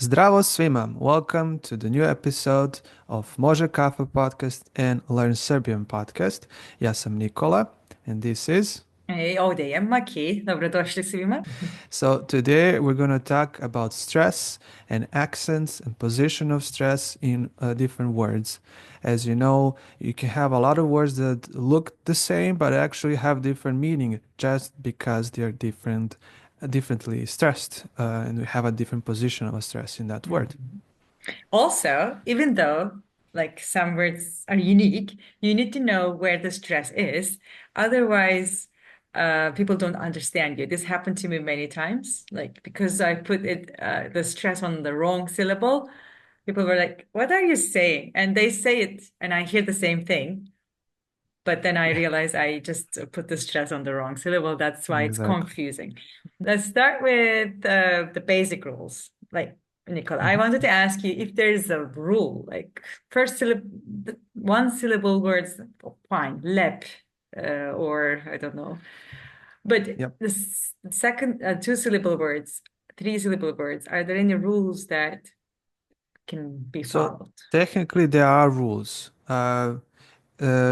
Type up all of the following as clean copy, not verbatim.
Zdravo svima. Welcome to the new episode of mozekafapodcast and Learn Serbian podcast. Ja sam Nikola and this is... Ovdje je Maki. Dobrodošli svima. So today we're going to talk about stress and accents and position of stress in different words. As you know, you can have a lot of words that look the same but actually have different meaning just because they're differently stressed and we have a different position of stress in that word. Also, even though like some words are unique, you need to know where the stress is. Otherwise, people don't understand you. This happened to me many times, like because I put the stress on the wrong syllable. People were like, "What are you saying?" And they say it, and I hear the same thing. But then I realize I just put the stress on the wrong syllable. That's why it's Exactly. confusing. Let's start with the basic rules. Like, Nicola, I Mhm. wanted to ask you if there's a rule, like first syllable, one syllable words, fine, lep, or I don't know. But Yep. the second two syllable words, three syllable words, are there any rules that can be So followed? technically there are rules.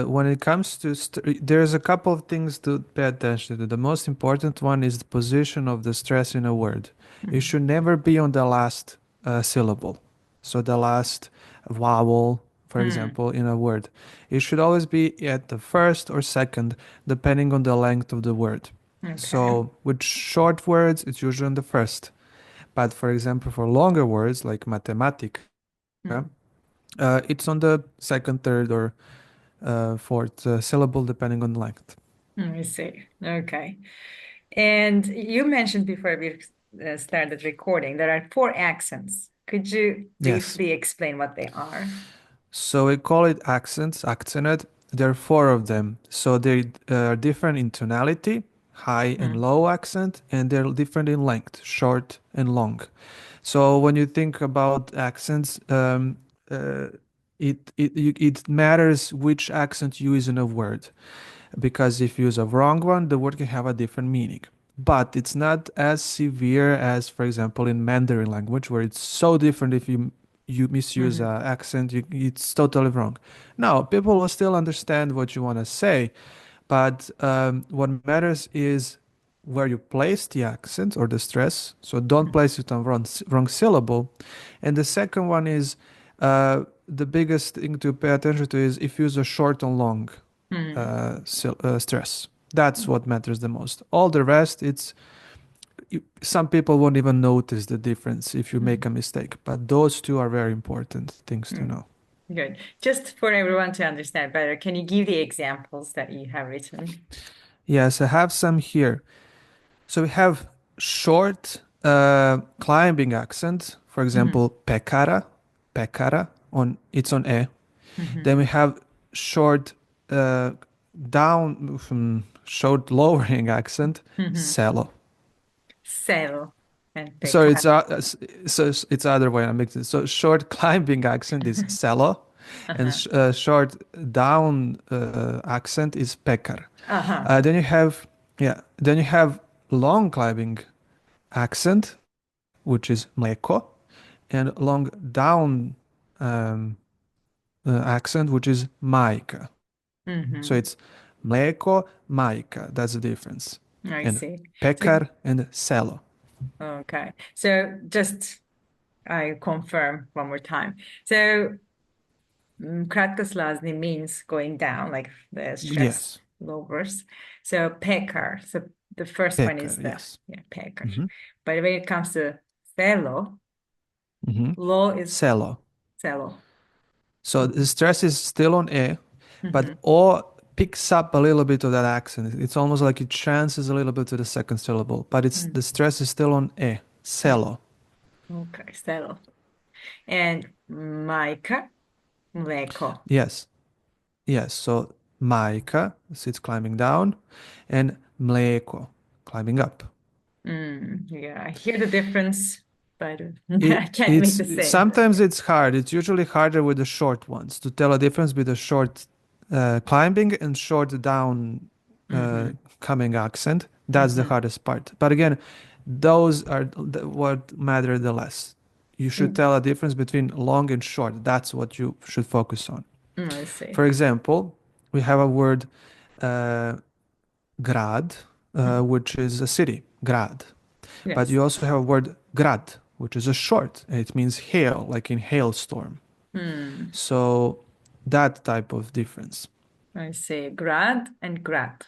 When it comes to there's a couple of things to pay attention to. The most important one is the position of the stress in a word. It Mhm. should never be on the last syllable. So the last vowel, for Mm. example, in a word. It should always be at the first or second, depending on the length of the word. Okay. So with short words, it's usually on the first. But for example, for longer words like matematica, Mm. it's on the second, third, or fourth syllable, depending on length. I see. Okay. And you mentioned before we started recording, there are four accents. Could you Yes. briefly explain what they are? So we call it accents, accented. There are four of them. So they are different in tonality, high and Mm. low accent, and they're different in length, short and long. So when you think about accents, uh, it matters which accent you use in a word. Because if you use a wrong one, the word can have a different meaning. But it's not as severe as, for example, in Mandarin language, where it's so different if you misuse Mhm. an accent, it's totally wrong. Now, people will still understand what you want to say, but what matters is where you place the accent or the stress. So don't place it on wrong syllable. And the second one is the biggest thing to pay attention to is if you use a short and long Mhm. stress. That's what matters the most. All the rest, some people won't even notice the difference if you make Mhm. a mistake. But those two are very important things to Mhm. know. Good. Just for everyone to understand better, can you give the examples that you have written? Yes, I have some here. So we have short climbing accent. For Mhm. example, pekara, pekara on it's on e. Then we Mhm. have short uh, short lowering accent, Mhm. selo. Sell and Sorry, pekar. it's other way. I'm mixing. So short climbing accent is selo, and Uh-huh. short down accent is pekar. Uh-huh. Then you have Then you have long climbing accent, which is mleko, and long down um, accent, which is majka. So Mhm. it's mleko, majka. That's the difference. I And see. So, pekar and selo. okay. So just I confirm one more time. So Kratkoslazni means going down, like the stress Yes, lowers. So pekar. So the first one is pekar. the Yes. pekar. Hmm. But when it comes to selo, Hmm. low is Selo. selo. So the stress is still on E, but Mhm. O picks up a little bit of that accent. It's almost like it chances a little bit to the second syllable, but it's the Mm. stress is still on E. Selo. Okay, selo. And majka, mleko. Yes. Yes. So majka sits climbing down, and mleko climbing up. Yeah, I hear the difference, but I It can't make it's the same. sometimes it's hard. It's usually harder with the short ones to tell a difference between the short climbing and short down uh, Hmm. coming accent. That's the Hmm. hardest part. But again, those are what matter the less. you should Mm. tell a difference between long and short. That's what you should focus on. I see. For example, we have a word uh, grad, Mm. which is a city, grad. But Yes. you also have a word grad, which is a short, and it means hail, like in hailstorm. Hmm. So that type of difference. I see. Grad and grad.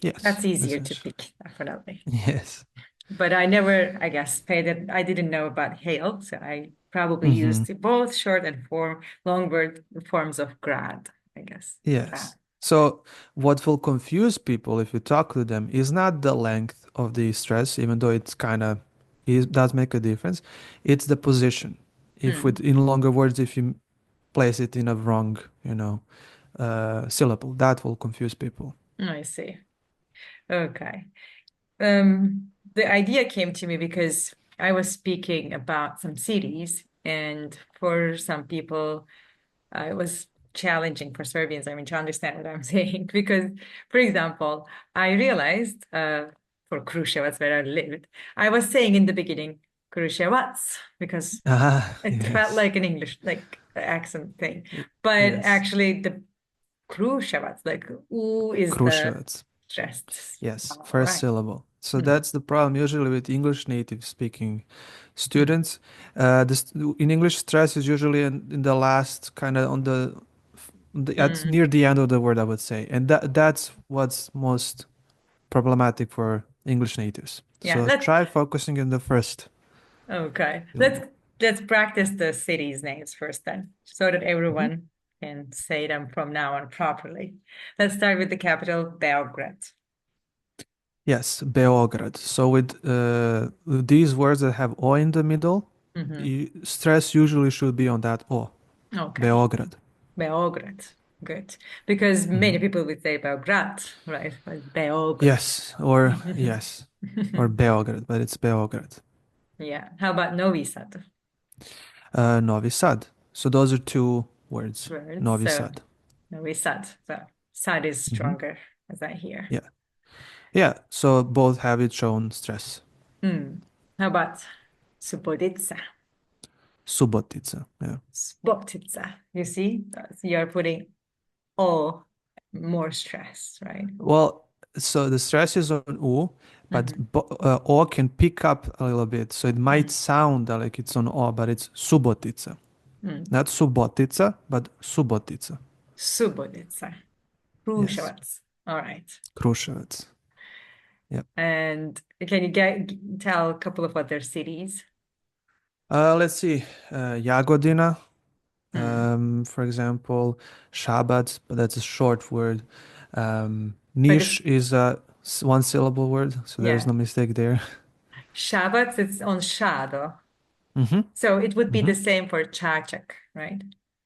Yes, That's easier to essentially. pick, definitely. Yes. But I never, I guess, paid it. I didn't know about hail, so I probably Hmm. used both short and long word forms of grad, I guess. Grad. Yes. So what will confuse people if you talk to them is not the length of the stress, even though it's kind of it does make a difference. It's the position. If with Hmm. in longer words, if you place it in a wrong, syllable, that will confuse people. I see. Okay. The idea came to me because I was speaking about some cities, and for some people, it was challenging for Serbians, I mean, to understand what I'm saying. Because, for example, I realized for Kruševac, where I lived, I was saying in the beginning, Kruševac, because Ah, it felt yes. like an English, like accent thing. But Yes. actually, the Kruševac, like, ooh, is the Kruševac. stressed. Yes, All first right. syllable. So Hmm. that's the problem usually with English native speaking Hmm. students. In English, stress is usually in the last kind of at Hmm. near the end of the word, I would say, and that's what's most problematic for English natives. Yeah, So try focusing in the first okay. syllable. Let's practice the cities' names first then, so that Mhm. everyone can say them from now on properly. Let's start with the capital, Belgrade. Yes, Beograd. So with these words that have O in the middle, Hmm. stress usually should be on that O. Okay, Beograd. Beograd. Good. Because many Mhm. people would say Belgrade, right? But Beograd. Yes, or Beograd, but it's Beograd. Yeah. How about Novi Sad? Novi Sad. So those are two words. Words. Novi So Sad. Novi Sad. So Sad is Hmm. stronger, as I hear. Yeah. Yeah. So both have its own stress. Hmm. How about Subotica? Subotica. Yeah. Subotica. You see, you're putting all more stress, right? Well, so the stress is on U, but Hmm. O can pick up a little bit. So it might Hmm. sound like it's on O, but it's Subotica. Hmm. Not Subotica, but Subotica. Subotica. Yes. Kruševac. All right. Kruševac. Yeah. And can you tell a couple of other cities? Let's see. Jagodina, Hmm. for example, Shabbat, but that's a short word. But it's, Niš is a one syllable word, so there's yeah, no mistake there. Šabac, it's on Šado. Mm-hmm. So it would be Mm-hmm. the same for Čačak, right?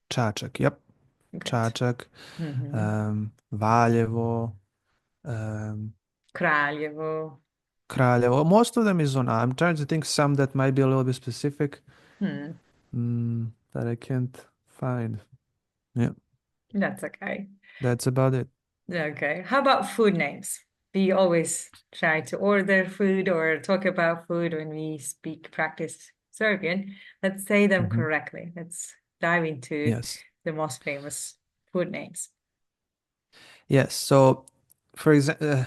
Čačak, yep. Good. Čačak, Hmm. Valjevo, um, Kraljevo. Kraljevo. Most of them is on A. I'm trying to think some that might be a little bit specific, Hmm. that I can't find. Yeah, That's okay. that's about it. Okay. How about food names? We always try to order food or talk about food when we practice Serbian. Let's say them Hmm. correctly. Let's dive into Yes. the most famous food names. Yes. So, for example,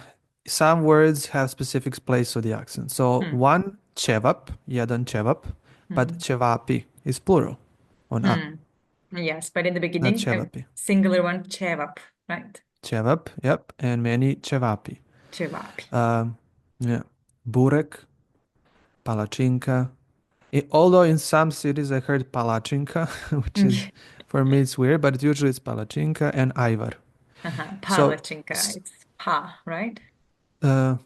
some words have specific place for the accent. So Hmm. one, cevap, jedan cevap, but Hmm. cevapi is plural on A, Hmm. Yes, but in the not beginning, a cevapi. singular one, cevap, right? Cevap, yep, and many cevapi. Cevapi. Um, yeah. Burek, palacinka. Although in some cities I heard palacinka, which is for me it's weird, but usually it's palacinka and Ivar. So, Palacinka, it's pa, right?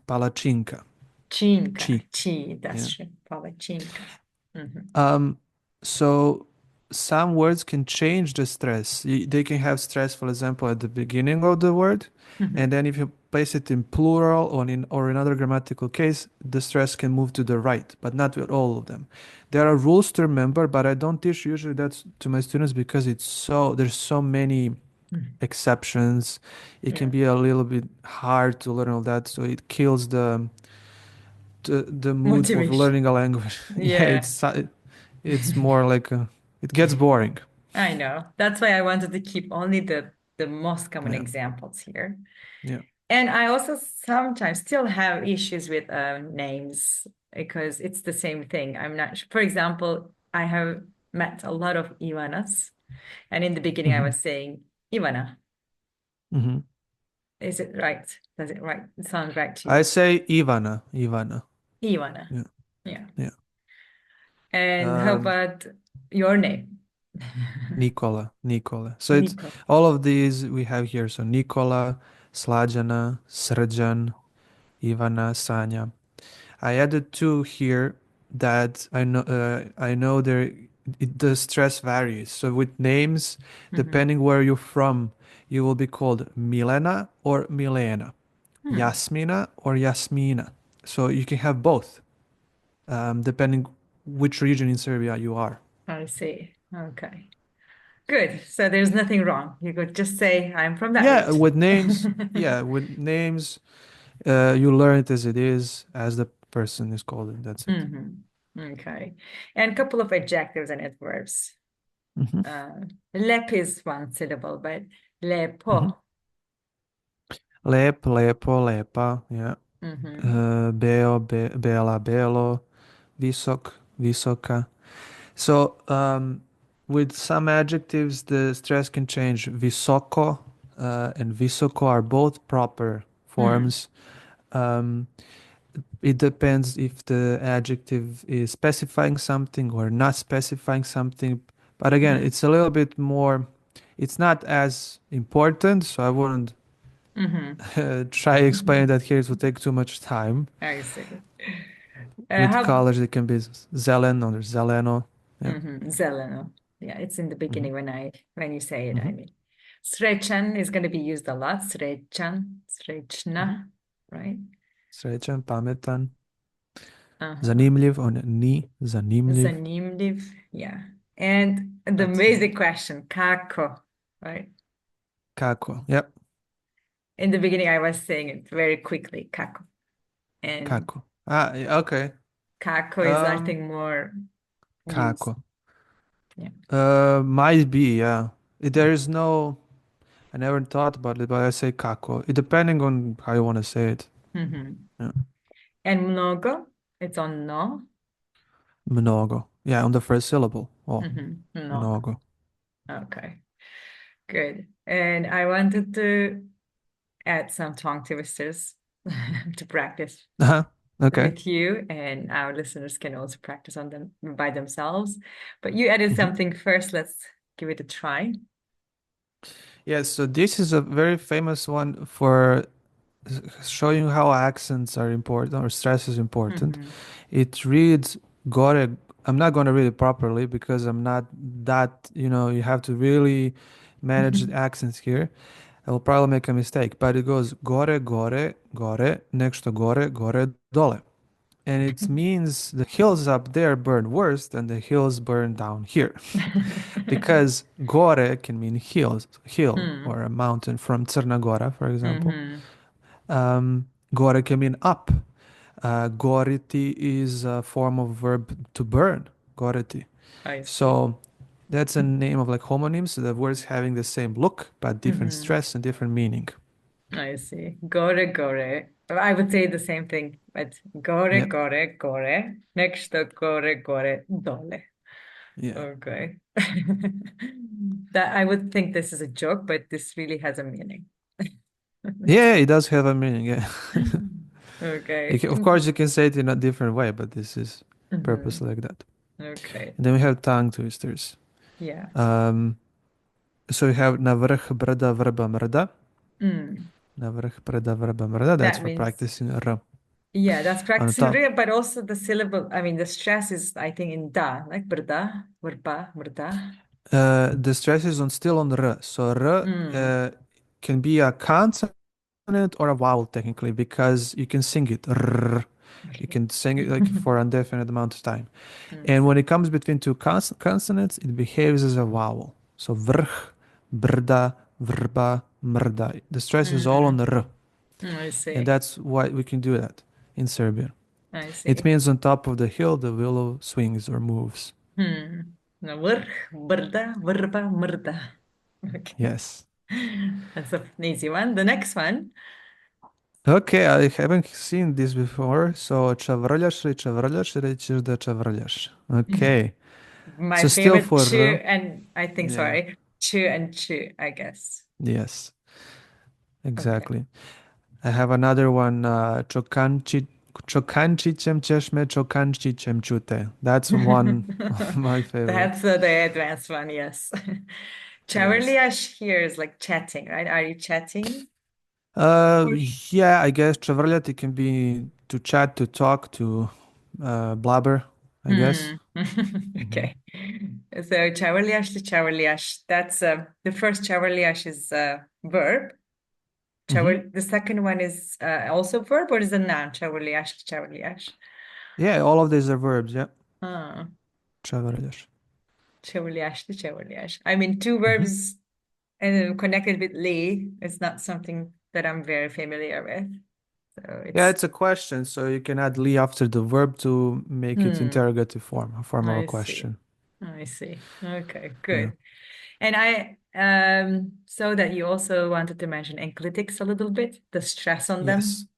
palacinka, Cinca, chi. ci, that's Yeah. true. Palacinka. Hmm. Um, so some words can change the stress. They can have stress, for example, at the beginning of the word, Hmm. and then if you place it in plural or in another grammatical case, the stress can move to the right, but not with all of them. There are rules to remember, but I don't teach usually that to my students because there's so many exceptions. It can Yeah. be a little bit hard to learn all that, so it kills the mood of Motivation. learning a language. Yeah, Yeah. it's more like it gets boring. I know. That's why I wanted to keep only the most common Yeah, examples here. yeah. And I also sometimes still have issues with names because it's the same thing. I'm not sure. For example, I have met a lot of Ivanas, and in the beginning I Hmm. was saying Ivana. Hmm. Is it right? Does it right? It sounds right to I you. say Ivana, Ivana. Ivana. Yeah, Yeah. yeah. And how Um, about your name? Nikola, Nikola. So it's Nico. all of these we have here. So Nikola, Slađana, Srđan, Ivana, Sanja. I added two here that I know the stress varies. So with names, Hmm. depending where you're from, you will be called Milena or Milena, Hmm. Yasmina or Yasmina. So you can have both, depending which region in Serbia you are. I see. Okay. Good. So there's nothing wrong. You could just say, I'm from that Yeah, with region. names, yeah, with names, you learn it as it is, as the person is called, and that's it. Hmm. Okay. And a couple of adjectives and adverbs. Hmm. Uh, lep is one syllable, but Hmm. lepo. Lep, lepo, lepa, yeah. Hmm. Bela, belo, visok, visoka. So, with some adjectives, the stress can change. Visoko and visoko are both proper Hmm. forms. Um, it depends if the adjective is specifying something or not specifying something. But again, Hmm. it's a little bit more, it's not as important, so I wouldn't Hmm. try explaining that here. It would take too much time. I see. With How colors, it can be zelen or zeleno. Yeah. zeleno. Yeah, it's in the Hmm. beginning when you say it, I Hmm. mean. Srećan is going to be used a lot. Srećan, Hmm. srećna, right? Srećan, pametan, Uh-huh. zanimljiv, or ni, zanimljiv. Zanimljiv, yeah. And the That's it. basic question, kako, right? Kako. Yep. In the beginning, I was saying it very quickly, kako. And Kako. Ah, yeah, okay. kako is, I Um, think, more used. Kako. Yeah. Might be, yeah. There is no, I never thought about it, but I say kako. It depending on how you want to say it. Hmm. Yeah. And mnogo, it's on no. Mnogo. Yeah, on the first syllable. Oh, Mnogo. mnogo. Okay, good. And I wanted to add some tongue twisters to practice Uh-huh. Okay. with you, and our listeners can also practice on them by themselves. But you added Mhm. something first. Let's give it a try. Yeah, so this is a very famous one for showing how accents are important or stress is important. Hmm. It reads gore. I'm not going to read it properly because I'm not that, you have to really manage the accents here. I will probably make a mistake, but it goes gore, gore, gore, next to gore, gore, dole. And it means the hills up there burn worse than the hills burn down here. Because gore can mean hill Hmm. or a mountain from Crna Gora, for example. Hmm. Gore can mean up. Goriti is a form of verb to burn. Goriti. I see. So that's a name of like homonyms, the words having the same look but different Hmm. stress and different meaning. I see. Gore, gore. I would say the same thing, but gore, Yep. gore, gore. Next to gore, gore, dole. Yeah. Okay. That I would think this is a joke, but this really has a meaning. Yeah, it does have a meaning. Yeah. Okay. Of course, you can say it in a different way, but this is Mhm. purposely like that. Okay. And then we have tongue twisters. Yeah. Um, so we have na vrh brda vrba mrda. Mm. Na vrh brda vrba mrda. That's That for means, practicing r yeah, that's on the practicing top. real, but also the syllable. I mean, the stress is, I think, in da, like brda, vrba, mrda. The stress is on still on r. So r Mm. can be a consonant or a vowel technically because you can sing it. Rrr. You Okay. can sing it like for an indefinite amount of time. I And when see. it comes between two consonants, it behaves as a vowel. So vrh, brda, vrba, mrda. The stress is all on Hmm. the r. I And see. that's why we can do that in Serbian. I It see. means on top of the hill, the willow swings or moves. Hmm. No, vrh, brda, vrba, mrda. Okay. Yes. That's an easy one. The next one. Okay, I haven't seen this before. So čavrljaš ili čavrljaš, rećeš da čavrljaš. Okay. My So still favorite for chew and I think yeah, sorry, chew and chew, I guess. yes, Okay. exactly. I have another one. Čokančićem ćeš me, čokančićem ću te. That's one of my favorite. That's the advanced one, yes. Yes. Chavarliash here is like chatting, right? Are you chatting? Uh, Or- yeah, I guess čavrljati can be to chat, to talk, to blabber, I guess. Hmm. Hmm. Okay. So chavarliash to chavarliash. That's the first chavarliash is a verb. Hmm. The second one is also verb, or is a noun? Chavarliash to chavarliash. Yeah, all of these are verbs. Yeah, Ah, čavrljaš. chavarliash to chavarliash. I mean, two Hmm. verbs and connected with li is not something that I'm very familiar with. So Yeah, it's it's a question, so you can add li after the verb to make it hmm, interrogative form, a form of a I see. question. I see. Okay, Yeah. good. And I saw that you also wanted to mention enclitics a little bit, the stress on Yes. them.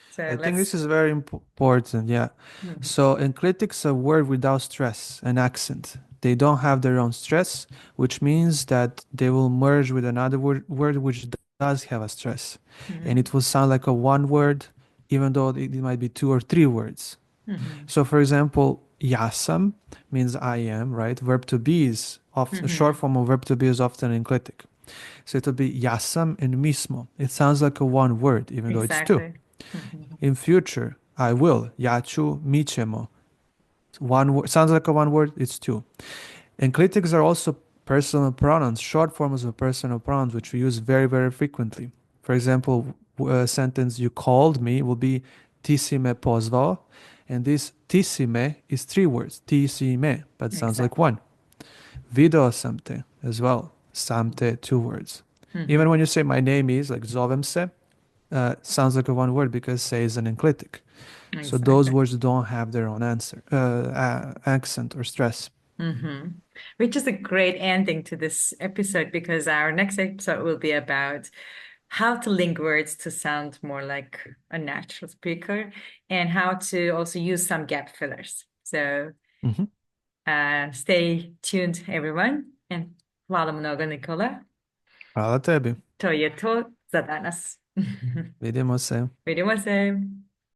So I think let's this is very important. Yeah. mhm, So enclitics are word without stress and accent. They don't have their own stress, which means that they will merge with another word which does have a stress. And mhm, it will sound like a one word, even though it might be two or three words. mhm, So, for example, yasam means I am, right? Verb to be is often, short mhm. form of verb to be is often enclitic. So it'll be yasam and mismo. It sounds like a one word, even though it's two. Exactly. Mhm, In future, I will. Yachu, michemo. One word sounds like a one word. It's two. Enclitics are also personal pronouns, short forms of personal pronouns, which we use very, very frequently. For example, a sentence "you called me" will be "ti si me pozvao," and this "ti si me" is three words. "Ti si me," but sounds like exactly. one. Video samte as well. Samte, two words. Even Mhm, when you say "my name is," like zovem se, sounds like a one word because "se" is an enclitic. So those exactly. words don't have their own accent or stress. Hmm. Which is a great ending to this episode because our next episode will be about how to link words to sound more like a natural speaker and how to also use some gap fillers. So Mhm. stay tuned, everyone. And hvala mnogo, Nikola. Hvala tebi. To je to za danas. Vidimo se. Vidimo se.